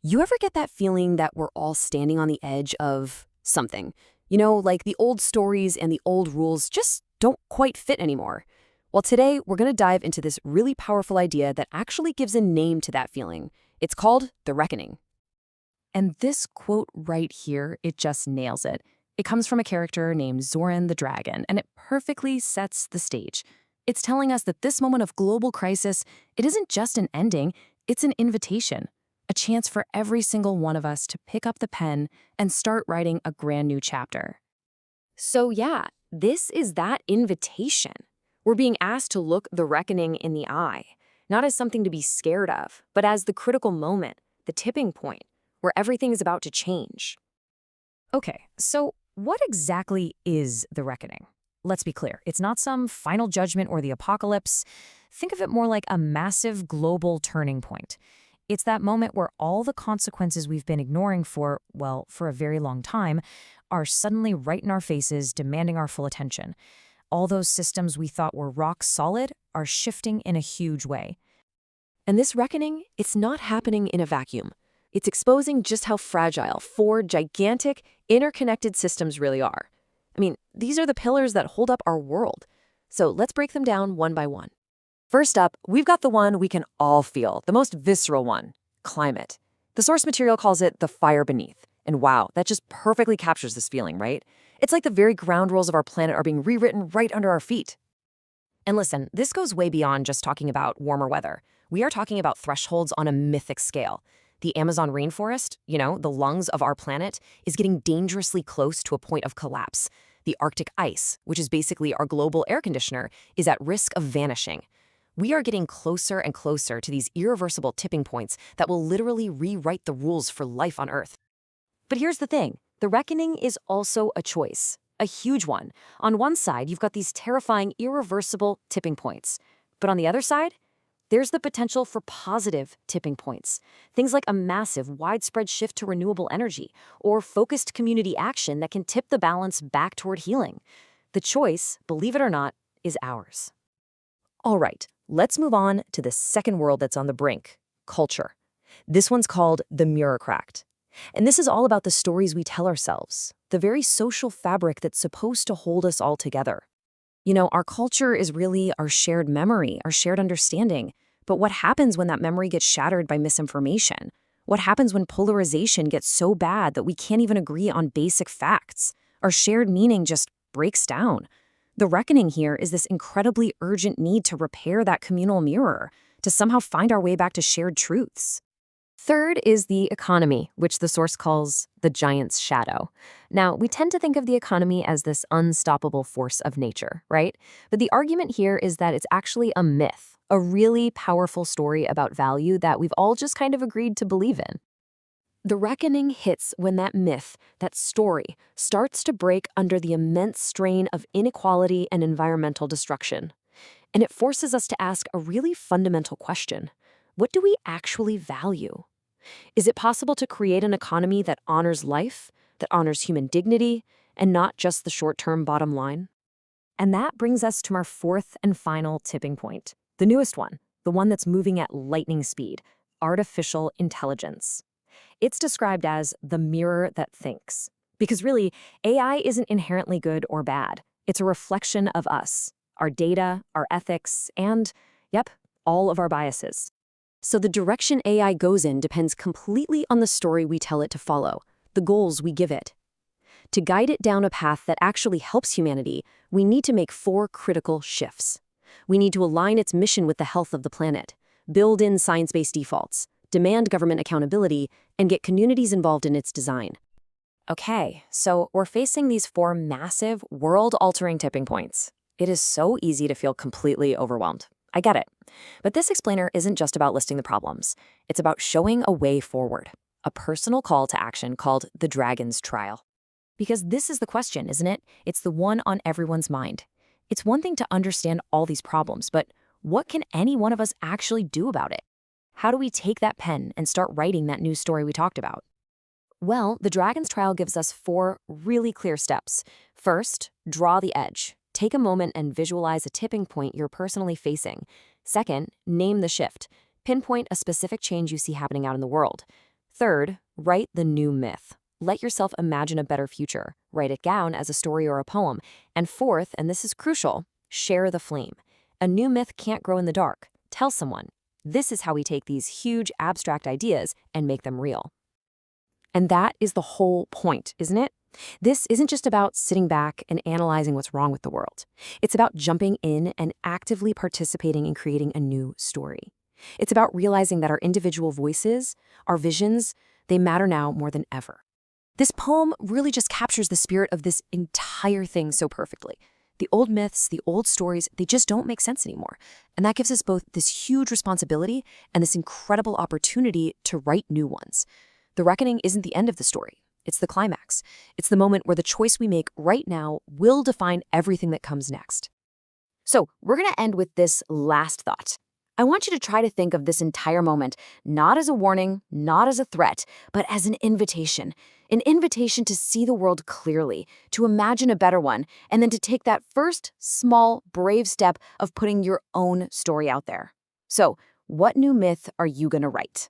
You ever get that feeling that we're all standing on the edge of something? You know, like the old stories and the old rules just don't quite fit anymore. Well, today we're going to dive into this really powerful idea that actually gives a name to that feeling. It's called the reckoning. And this quote right here, it just nails it. It comes from a character named Zoran the Dragon, and it perfectly sets the stage. It's telling us that this moment of global crisis, it isn't just an ending, it's an invitation, a chance for every single one of us to pick up the pen and start writing a brand new chapter. So yeah, this is that invitation. We're being asked to look the reckoning in the eye, not as something to be scared of, but as the critical moment, the tipping point, where everything is about to change. Okay, so what exactly is the reckoning? Let's be clear, it's not some final judgment or the apocalypse. Think of it more like a massive global turning point. It's that moment where all the consequences we've been ignoring for, well, for a very long time, are suddenly right in our faces, demanding our full attention. All those systems we thought were rock solid are shifting in a huge way. And this reckoning, it's not happening in a vacuum. It's exposing just how fragile four gigantic, interconnected systems really are. I mean, these are the pillars that hold up our world. So let's break them down one by one. First up, we've got the one we can all feel, the most visceral one, climate. The source material calls it the fire beneath. And wow, that just perfectly captures this feeling, right? It's like the very ground rules of our planet are being rewritten right under our feet. And listen, this goes way beyond just talking about warmer weather. We are talking about thresholds on a mythic scale. The Amazon rainforest, the lungs of our planet, is getting dangerously close to a point of collapse. The Arctic ice, which is basically our global air conditioner, is at risk of vanishing. We are getting closer and closer to these irreversible tipping points that will literally rewrite the rules for life on Earth. But here's the thing, the reckoning is also a choice, a huge one. On one side, you've got these terrifying, irreversible tipping points. But on the other side, there's the potential for positive tipping points. Things like a massive, widespread shift to renewable energy or focused community action that can tip the balance back toward healing. The choice, believe it or not, is ours. All right, let's move on to the second world that's on the brink, culture. This one's called the mirror cracked. And this is all about the stories we tell ourselves, the very social fabric that's supposed to hold us all together. Our culture is really our shared memory, our shared understanding. But what happens when that memory gets shattered by misinformation? What happens when polarization gets so bad that we can't even agree on basic facts? Our shared meaning just breaks down. The reckoning here is this incredibly urgent need to repair that communal mirror, to somehow find our way back to shared truths. Third is the economy, which the source calls the giant's shadow. Now, we tend to think of the economy as this unstoppable force of nature, right? But the argument here is that it's actually a myth, a really powerful story about value that we've all just kind of agreed to believe in. The reckoning hits when that myth, that story, starts to break under the immense strain of inequality and environmental destruction. And it forces us to ask a really fundamental question. What do we actually value? Is it possible to create an economy that honors life, that honors human dignity, and not just the short-term bottom line? And that brings us to our fourth and final tipping point, the newest one, the one that's moving at lightning speed, artificial intelligence. It's described as the mirror that thinks. Because really, AI isn't inherently good or bad. It's a reflection of us, our data, our ethics, and, yep, all of our biases. So the direction AI goes in depends completely on the story we tell it to follow, the goals we give it. To guide it down a path that actually helps humanity, we need to make four critical shifts. We need to align its mission with the health of the planet, build in science-based defaults, demand government accountability, and get communities involved in its design. Okay, so we're facing these four massive, world-altering tipping points. It is so easy to feel completely overwhelmed. I get it. But this explainer isn't just about listing the problems. It's about showing a way forward, a personal call to action called the Dragon's Trial. Because this is the question, isn't it? It's the one on everyone's mind. It's one thing to understand all these problems, but what can any one of us actually do about it? How do we take that pen and start writing that new story we talked about? Well, the Dragon's Trial gives us four really clear steps. First, draw the edge. Take a moment and visualize a tipping point you're personally facing. Second, name the shift. Pinpoint a specific change you see happening out in the world. Third, write the new myth. Let yourself imagine a better future. Write it down as a story or a poem. And fourth, and this is crucial, share the flame. A new myth can't grow in the dark. Tell someone. This is how we take these huge abstract ideas and make them real. And that is the whole point, isn't it? This isn't just about sitting back and analyzing what's wrong with the world. It's about jumping in and actively participating in creating a new story. It's about realizing that our individual voices, our visions, they matter now more than ever. This poem really just captures the spirit of this entire thing so perfectly. The old myths, the old stories, they just don't make sense anymore. And that gives us both this huge responsibility and this incredible opportunity to write new ones. The reckoning isn't the end of the story. It's the climax. It's the moment where the choice we make right now will define everything that comes next. So we're going to end with this last thought. I want you to try to think of this entire moment not as a warning, not as a threat, but as an invitation to see the world clearly, to imagine a better one, and then to take that first, small, brave step of putting your own story out there. So, what new myth are you going to write?